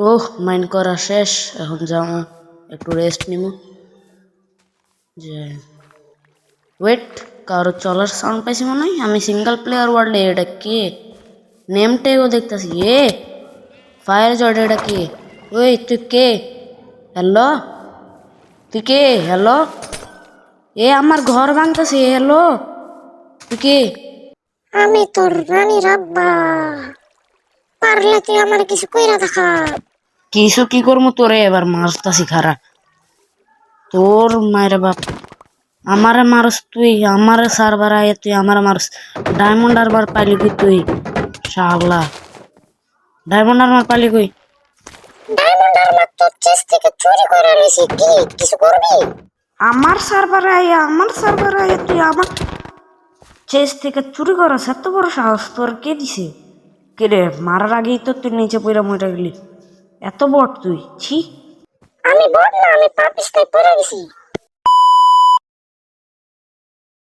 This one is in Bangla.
ওহ, মাইন্ড করা শেষ। এখন যাবো একটু রেস্ট নিব। যে ওয়েট, কারো চলার সাউন্ড পাইছি মনে হয়। আমি সিঙ্গেল প্লেয়ার ওয়ার্ল্ডে। এটা কে? নেম ট্যাগও দেখতেছি। ফায়ার জর্ড, এটা কে? ওই তুই কে? হ্যালো, তুই কে? হ্যালো, আমার ঘর ভাঙতেছে। হ্যালো, তুই কে? আমি তোর রানী রাব্বা, পারলে তুই আমার কিছু কইরা দেখা। কিছু কি করবো তোরে? এবার মারতাছি খারা। তোর মায়ের বাপ, আমারে মারস তুই? আমারে সার্ভার আয়ে তুই আমারে মারস? ডায়মন্ড আরবার পাইলি কই তুই? শালা, ডায়মন্ড আরবার পাইলি কই? ডায়মন্ড আর মাত্র চেস থেকে চুরি করে লইছি, কি কিছু করবি? আমার সার্ভারে আয়ে তুই আমার চেস থেকে চুরি করাস? এত বড় সাহস তোর? কে দিছে? কে রে? মারার আগেই তো তুই নিচে পইরা মরে গেলি। এত বট তুই, ছি। আমি বট না, আমি পাপিস্তায় পড়ে গেছি।